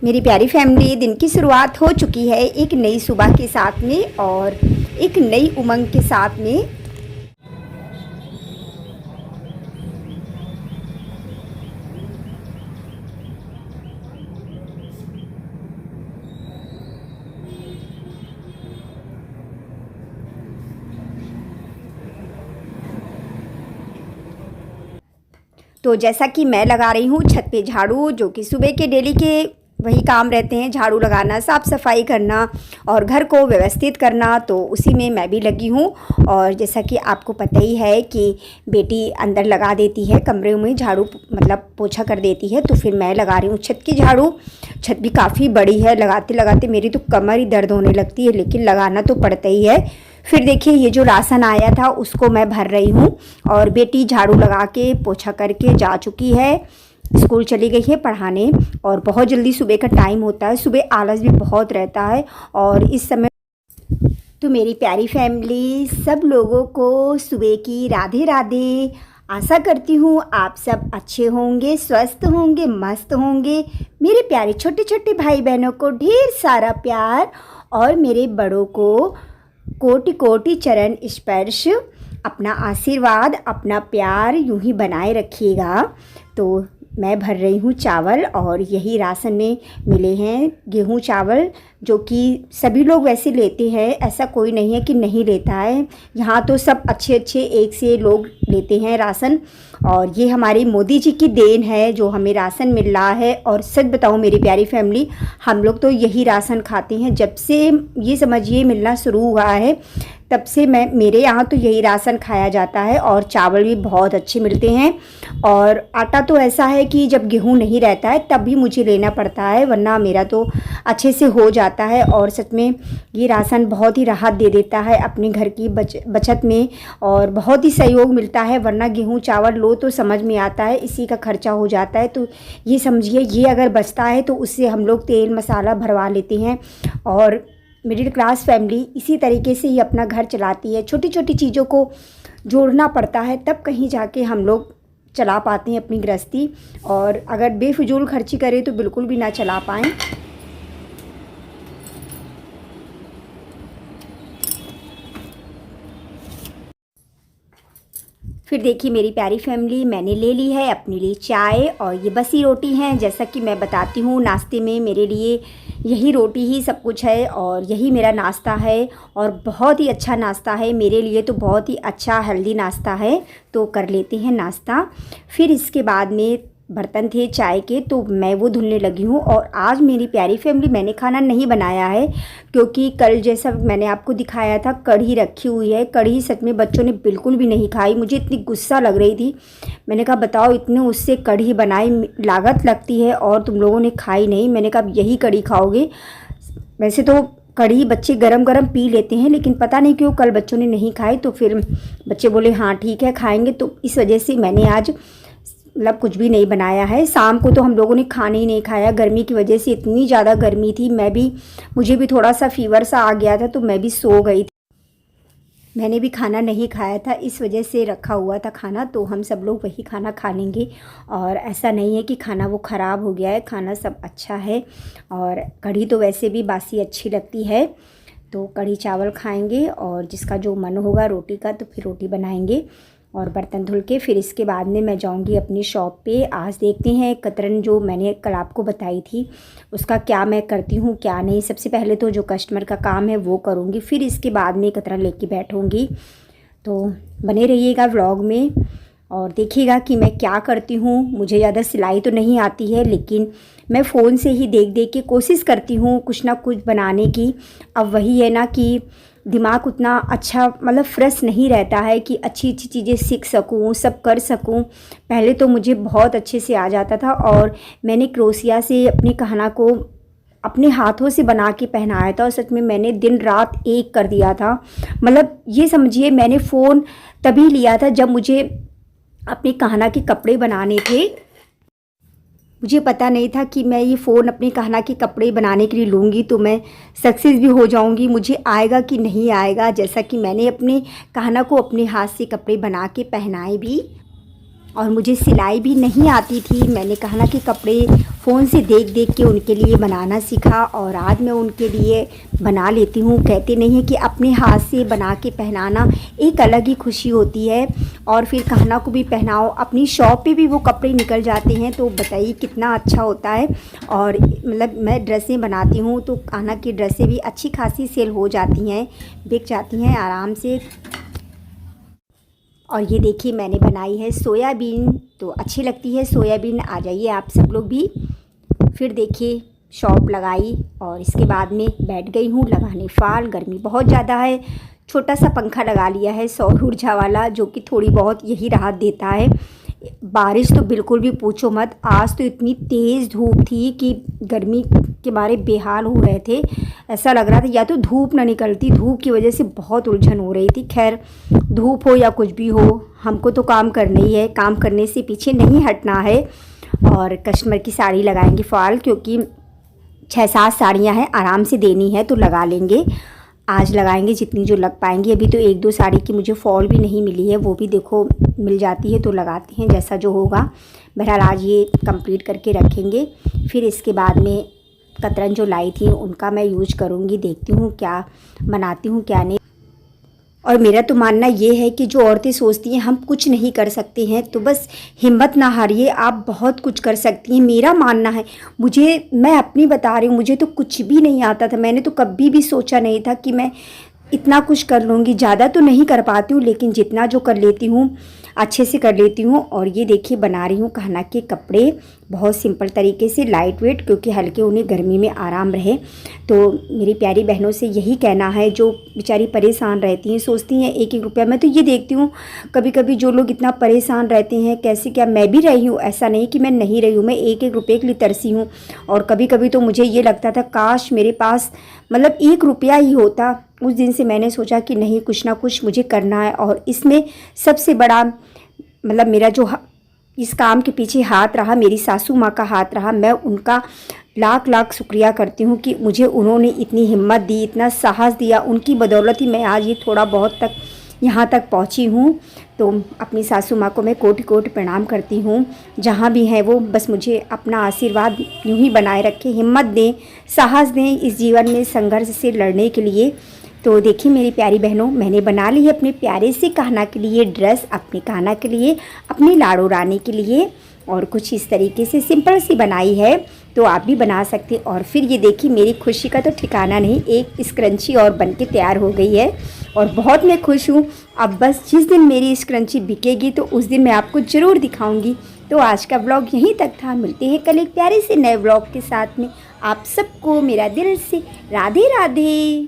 मेरी प्यारी फैमिली, दिन की शुरुआत हो चुकी है एक नई सुबह के साथ में और एक नई उमंग के साथ में। तो जैसा कि मैं लगा रही हूँ छत पे झाड़ू, जो कि सुबह के डेली के वही काम रहते हैं, झाड़ू लगाना, साफ़ सफाई करना और घर को व्यवस्थित करना। तो उसी में मैं भी लगी हूँ। और जैसा कि आपको पता ही है कि बेटी अंदर लगा देती है कमरे में झाड़ू, मतलब पोछा कर देती है, तो फिर मैं लगा रही हूँ छत की झाड़ू। छत भी काफ़ी बड़ी है, लगाते लगाते मेरी तो कमर ही दर्द होने लगती है, लेकिन लगाना तो पड़ता ही है। फिर देखिए, ये जो राशन आया था उसको मैं भर रही हूँ और बेटी झाड़ू लगा के पोछा करके जा चुकी है, स्कूल चली गई है पढ़ाने। और बहुत जल्दी सुबह का टाइम होता है, सुबह आलस भी बहुत रहता है। और इस समय तो मेरी प्यारी फैमिली, सब लोगों को सुबह की राधे राधे। आशा करती हूँ आप सब अच्छे होंगे, स्वस्थ होंगे, मस्त होंगे। मेरे प्यारे छोटे छोटे भाई बहनों को ढेर सारा प्यार और मेरे बड़ों को कोटि कोटि चरण स्पर्श। अपना आशीर्वाद, अपना प्यार यूं ही बनाए रखिएगा। तो मैं भर रही हूँ चावल और यही राशन में मिले हैं गेहूँ चावल, जो कि सभी लोग वैसे लेते हैं, ऐसा कोई नहीं है कि नहीं लेता है। यहाँ तो सब अच्छे अच्छे एक से लोग लेते हैं राशन। और ये हमारी मोदी जी की देन है जो हमें राशन मिल रहा है। और सच बताऊँ मेरी प्यारी फैमिली, हम लोग तो यही राशन खाते हैं जब से ये समझिए मिलना शुरू हुआ है, तब से मेरे यहाँ तो यही राशन खाया जाता है। और चावल भी बहुत अच्छे मिलते हैं। और आटा तो ऐसा है कि जब गेहूँ नहीं रहता है तब भी मुझे लेना पड़ता है, वरना मेरा तो अच्छे से हो जाता है। और सच में ये राशन बहुत ही राहत दे देता है अपने घर की बचत में, और बहुत ही सहयोग मिलता है। वरना गेहूँ चावल लो तो समझ में आता है इसी का खर्चा हो जाता है। तो ये समझिए, ये अगर बचता है तो उससे हम लोग तेल मसाला भरवा लेते हैं। और मिडिल क्लास फैमिली इसी तरीके से ही अपना घर चलाती है। छोटी छोटी चीज़ों को जोड़ना पड़ता है, तब कहीं जाके हम लोग चला पाते हैं अपनी गृहस्थी। और अगर बेफिजूल खर्ची करें तो बिल्कुल भी ना चला पाएँ। फिर देखिए मेरी प्यारी फैमिली, मैंने ले ली है अपने लिए चाय और ये बसी रोटी हैं। जैसा कि मैं बताती हूँ, नाश्ते में मेरे लिए यही रोटी ही सब कुछ है और यही मेरा नाश्ता है। और बहुत ही अच्छा नाश्ता है मेरे लिए, तो बहुत ही अच्छा हेल्दी नाश्ता है। तो कर लेते हैं नाश्ता। फिर इसके बाद में बर्तन थे चाय के, तो मैं वो धुलने लगी हूँ। और आज मेरी प्यारी फैमिली मैंने खाना नहीं बनाया है, क्योंकि कल जैसा मैंने आपको दिखाया था कढ़ी रखी हुई है। कढ़ी सच में बच्चों ने बिल्कुल भी नहीं खाई, मुझे इतनी गुस्सा लग रही थी। मैंने कहा बताओ, इतने उससे कढ़ी बनाई, लागत लगती है और तुम लोगों ने खाई नहीं। मैंने कहा यही कढ़ी खाओगे। वैसे तो कढ़ी बच्चे गरम गरम पी लेते हैं, लेकिन पता नहीं क्यों कल बच्चों ने नहीं खाई। तो फिर बच्चे बोले हाँ ठीक है खाएंगे, तो इस वजह से मैंने आज मतलब कुछ भी नहीं बनाया है। शाम को तो हम लोगों ने खाना ही नहीं खाया, गर्मी की वजह से। इतनी ज़्यादा गर्मी थी, मुझे भी थोड़ा सा फीवर सा आ गया था, तो मैं भी सो गई थी। मैंने भी खाना नहीं खाया था, इस वजह से रखा हुआ था खाना, तो हम सब लोग वही खाना खा लेंगे। और ऐसा नहीं है कि खाना वो ख़राब हो गया है, खाना सब अच्छा है। और कढ़ी तो वैसे भी बासी अच्छी लगती है, तो कढ़ी चावल खाएंगे। और जिसका जो मन होगा रोटी का, तो फिर रोटी बनाएंगे। और बर्तन धुल के फिर इसके बाद में मैं जाऊंगी अपनी शॉप पे। आज देखते हैं कतरन जो मैंने कल आपको बताई थी उसका क्या मैं करती हूँ क्या नहीं। सबसे पहले तो जो कस्टमर का काम है वो करूँगी, फिर इसके बाद में कतरन लेके बैठूँगी। तो बने रहिएगा व्लॉग में और देखिएगा कि मैं क्या करती हूँ। मुझे ज़्यादा सिलाई तो नहीं आती है, लेकिन मैं फ़ोन से ही देख देख के कोशिश करती हूँ कुछ ना कुछ बनाने की। अब वही है ना कि दिमाग उतना अच्छा मतलब फ्रेश नहीं रहता है कि अच्छी अच्छी चीज़ें सीख सकूँ, सब कर सकूँ। पहले तो मुझे बहुत अच्छे से आ जाता था, और मैंने क्रोशिया से अपनी कहना को अपने हाथों से बना के पहनाया था। और सच में मैंने दिन रात एक कर दिया था। मतलब ये समझिए, मैंने फ़ोन तभी लिया था जब मुझे अपने कहना के कपड़े बनाने थे। मुझे पता नहीं था कि मैं ये फ़ोन अपने कहना के कपड़े बनाने के लिए लूँगी तो मैं सक्सेस भी हो जाऊँगी, मुझे आएगा कि नहीं आएगा। जैसा कि मैंने अपने कहना को अपने हाथ से कपड़े बना के पहनाए भी। और मुझे सिलाई भी नहीं आती थी। मैंने कहा ना कि कपड़े फ़ोन से देख देख के उनके लिए बनाना सीखा और आज मैं उनके लिए बना लेती हूँ। कहते नहीं है कि अपने हाथ से बना के पहनाना एक अलग ही खुशी होती है। और फिर कहना को भी पहनाओ, अपनी शॉप पे भी वो कपड़े निकल जाते हैं, तो बताइए कितना अच्छा होता है। और मतलब मैं ड्रेसें बनाती हूँ तो कहना की ड्रेसें भी अच्छी खासी सेल हो जाती हैं, बिक जाती हैं आराम से। और ये देखिए मैंने बनाई है सोयाबीन, तो अच्छी लगती है सोयाबीन। आ जाइए आप सब लोग भी। फिर देखिए शॉप लगाई और इसके बाद में बैठ गई हूँ लगाने फ़ाल। गर्मी बहुत ज़्यादा है, छोटा सा पंखा लगा लिया है सौर ऊर्जा वाला, जो कि थोड़ी बहुत यही राहत देता है। बारिश तो बिल्कुल भी पूछो मत, आज तो इतनी तेज़ धूप थी कि गर्मी के मारे बेहाल हो रहे थे। ऐसा लग रहा था या तो धूप ना निकलती, धूप की वजह से बहुत उलझन हो रही थी। खैर धूप हो या कुछ भी हो, हमको तो काम करना ही है, काम करने से पीछे नहीं हटना है। और कस्टमर की साड़ी लगाएंगे फ़ॉल, क्योंकि 6-7 साड़ियाँ हैं, आराम से देनी है तो लगा लेंगे। आज लगाएंगे जितनी जो लग पाएंगी। अभी तो 1-2 साड़ी की मुझे फ़ॉल भी नहीं मिली है, वो भी देखो मिल जाती है तो लगाते हैं, जैसा जो होगा। बहरहाल आज ये कंप्लीट करके रखेंगे। फिर इसके बाद में कतरन जो लाई थी उनका मैं यूज करूँगी, देखती हूँ क्या बनाती हूँ क्या नहीं। और मेरा तो मानना ये है कि जो औरतें सोचती हैं हम कुछ नहीं कर सकते हैं, तो बस हिम्मत ना हारिए, आप बहुत कुछ कर सकती हैं। मेरा मानना है, मैं अपनी बता रही हूँ, मुझे तो कुछ भी नहीं आता था। मैंने तो कभी भी सोचा नहीं था कि मैं इतना कुछ कर लूँगी। ज़्यादा तो नहीं कर पाती हूँ, लेकिन जितना जो कर लेती हूँ अच्छे से कर लेती हूँ। और ये देखिए बना रही हूँ कहना के कपड़े, बहुत सिंपल तरीके से, लाइट वेट, क्योंकि हल्के उन्हें गर्मी में आराम रहे। तो मेरी प्यारी बहनों से यही कहना है, जो बेचारी परेशान रहती हैं, सोचती हैं 1-1 रुपया। मैं तो ये देखती हूँ कभी कभी जो लोग इतना परेशान रहते हैं, कैसे क्या मैं भी रही हूँ, ऐसा नहीं कि मैं नहीं रही हूँ, मैं 1-1 रुपये के लिए तरसी हूँ। और कभी कभी तो मुझे ये लगता था काश मेरे पास मतलब 1 रुपया ही होता। उस दिन से मैंने सोचा कि नहीं, कुछ ना कुछ मुझे करना है। और इसमें सबसे बड़ा मतलब मेरा जो इस काम के पीछे हाथ रहा, मेरी सासू माँ का हाथ रहा। मैं उनका लाख लाख शुक्रिया करती हूँ कि मुझे उन्होंने इतनी हिम्मत दी, इतना साहस दिया। उनकी बदौलत ही मैं आज ये थोड़ा बहुत तक यहाँ तक पहुँची हूँ। तो अपनी सासू माँ को मैं कोटि कोटि प्रणाम करती हूँ, जहाँ भी हैं वो। बस मुझे अपना आशीर्वाद यूँ ही बनाए रखें, हिम्मत दें, साहस दें इस जीवन में संघर्ष से लड़ने के लिए। तो देखिए मेरी प्यारी बहनों, मैंने बना ली है अपने प्यारे से कहना के लिए ड्रेस, अपने कहना के लिए, अपनी लाड़ो रानी के लिए। और कुछ इस तरीके से सिंपल सी बनाई है, तो आप भी बना सकते। और फिर ये देखिए मेरी खुशी का तो ठिकाना नहीं, एक स्क्रंची और बन के तैयार हो गई है और बहुत मैं खुश हूँ। अब बस जिस दिन मेरी स्क्रंची बिकेगी तो उस दिन मैं आपको ज़रूर दिखाऊंगी। तो आज का व्लॉग यहीं तक था, मिलते हैं कल एक प्यारे से नए व्लॉग के साथ में। आप सबको मेरा दिल से राधे राधे।